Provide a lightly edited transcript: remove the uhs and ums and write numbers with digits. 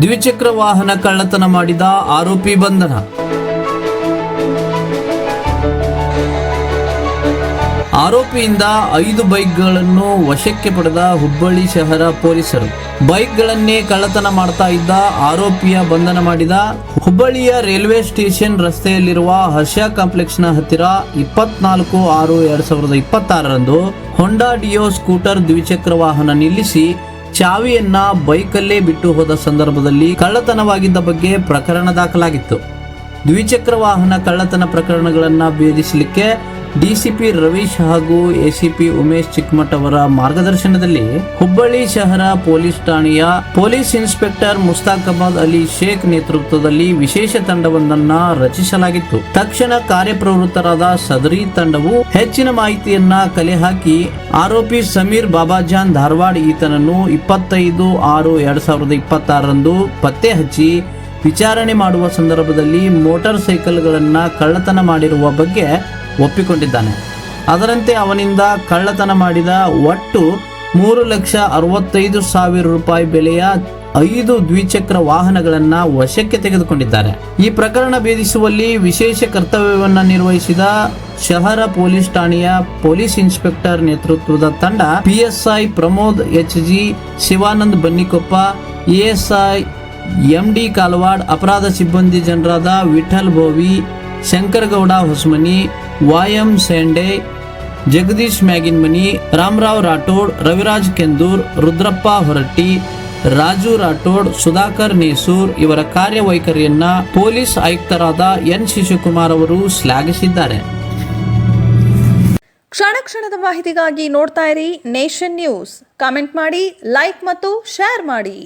ದ್ವಿಚಕ್ರ ವಾಹನ ಕಳ್ಳತನ ಮಾಡಿದ ಆರೋಪಿ ಬಂಧನ. ಆರೋಪಿಯಿಂದ 5 ಬೈಕ್ಗಳನ್ನು ವಶಕ್ಕೆ ಪಡೆದ ಹುಬ್ಬಳ್ಳಿ ಶಹರ ಪೊಲೀಸರು. ಬೈಕ್ಗಳನ್ನೇ ಕಳ್ಳತನ ಮಾಡ್ತಾ ಇದ್ದ ಆರೋಪಿಯ ಬಂಧನ ಮಾಡಿದ ಹುಬ್ಬಳ್ಳಿಯ ರೈಲ್ವೆ ಸ್ಟೇಷನ್ ರಸ್ತೆಯಲ್ಲಿರುವ ಹರ್ಷ ಕಾಂಪ್ಲೆಕ್ಸ್ನ ಹತ್ತಿರ 24/6/2026 ಹೊಂಡಾ ಡಿಯೋ ಸ್ಕೂಟರ್ ದ್ವಿಚಕ್ರ ವಾಹನ ನಿಲ್ಲಿಸಿ ಚಾವಿಯನ್ನ ಬೈಕಲ್ಲೇ ಬಿಟ್ಟು ಹೋದ ಸಂದರ್ಭದಲ್ಲಿ ಕಳ್ಳತನವಾಗಿದ್ದ ಬಗ್ಗೆ ಪ್ರಕರಣ ದಾಖಲಾಗಿತ್ತು. ದ್ವಿಚಕ್ರ ವಾಹನ ಕಳ್ಳತನ ಪ್ರಕರಣಗಳನ್ನು ಭೇದಿಸಲಿಕ್ಕೆ ಡಿಸಿಪಿ ರವೀಶ್ ಹಾಗೂ ಎಸಿಪಿ ಉಮೇಶ್ ಚಿಕ್ಕಮಠ್ ಅವರ ಮಾರ್ಗದರ್ಶನದಲ್ಲಿ ಹುಬ್ಬಳ್ಳಿ ಶಹರ ಪೊಲೀಸ್ ಠಾಣೆಯ ಪೊಲೀಸ್ ಇನ್ಸ್ಪೆಕ್ಟರ್ ಮುಸ್ತಾಕ್ ಅಹಮದ್ ಅಲಿ ಶೇಖ್ ನೇತೃತ್ವದಲ್ಲಿ ವಿಶೇಷ ತಂಡವೊಂದನ್ನು ರಚಿಸಲಾಗಿತ್ತು. ತಕ್ಷಣ ಕಾರ್ಯಪ್ರವೃತ್ತರಾದ ಸದರಿ ತಂಡವು ಹೆಚ್ಚಿನ ಮಾಹಿತಿಯನ್ನ ಕಲೆ ಹಾಕಿ ಆರೋಪಿ ಸಮೀರ್ ಬಾಬಾಜಾನ್ ಧಾರವಾಡ ಈತನನ್ನು 25/6/2026 ಪತ್ತೆ ಹಚ್ಚಿ ವಿಚಾರಣೆ ಮಾಡುವ ಸಂದರ್ಭದಲ್ಲಿ ಮೋಟಾರ್ ಸೈಕಲ್ಗಳನ್ನ ಕಳ್ಳತನ ಮಾಡಿರುವ ಬಗ್ಗೆ ಒಪ್ಪಿಕೊಂಡಿದ್ದಾನೆ. ಅದರಂತೆ ಅವನಿಂದ ಕಳ್ಳತನ ಮಾಡಿದ ಒಟ್ಟು 3,65,000 ರೂಪಾಯಿ ಬೆಲೆಯ 5 ದ್ವಿಚಕ್ರ ವಾಹನಗಳನ್ನು ವಶಕ್ಕೆ ತೆಗೆದುಕೊಂಡಿದ್ದಾರೆ. ಈ ಪ್ರಕರಣ ಭೇದಿಸುವಲ್ಲಿ ವಿಶೇಷ ಕರ್ತವ್ಯವನ್ನು ನಿರ್ವಹಿಸಿದ ಶಹರ ಪೊಲೀಸ್ ಠಾಣೆಯ ಪೊಲೀಸ್ ಇನ್ಸ್ಪೆಕ್ಟರ್ ನೇತೃತ್ವದ ತಂಡ PSI Pramod HG, Shivanand Bannikoppa, ASI MD ಕಾಲವಾಡ್, ಅಪರಾಧ ಸಿಬ್ಬಂದಿ ಜನರಾದ ವಿಠಲ್ ಬೋವಿ, ಶಂಕರಗೌಡ ಹೊಸಮನಿ, YM ಸೇಂಡೆ, ಜಗದೀಶ್ ಮ್ಯಾಗಿನ್ಮನಿ, ರಾಮರಾವ್ ರಾಠೋಡ್, ರವಿರಾಜ್ ಕೆಂದೂರ್, ರುದ್ರಪ್ಪ ಹೊರಟ್ಟಿ, ರಾಜು ರಾಠೋಡ್, ಸುಧಾಕರ್ ನೇಸೂರ್ ಇವರ ಕಾರ್ಯವೈಖರಿಯನ್ನ ಪೊಲೀಸ್ ಆಯುಕ್ತರಾದ ಎನ್ ಶಿಶುಕುಮಾರ್ ಅವರು ಶ್ಲಾಘಿಸಿದ್ದಾರೆ. ಕ್ಷಣ ಕ್ಷಣದ ಮಾಹಿತಿಗಾಗಿ ನೋಡ್ತಾ ಇರಿ ನೇಷನ್ ನ್ಯೂಸ್. ಕಾಮೆಂಟ್ ಮಾಡಿ, ಲೈಕ್ ಮತ್ತು ಶೇರ್ ಮಾಡಿ.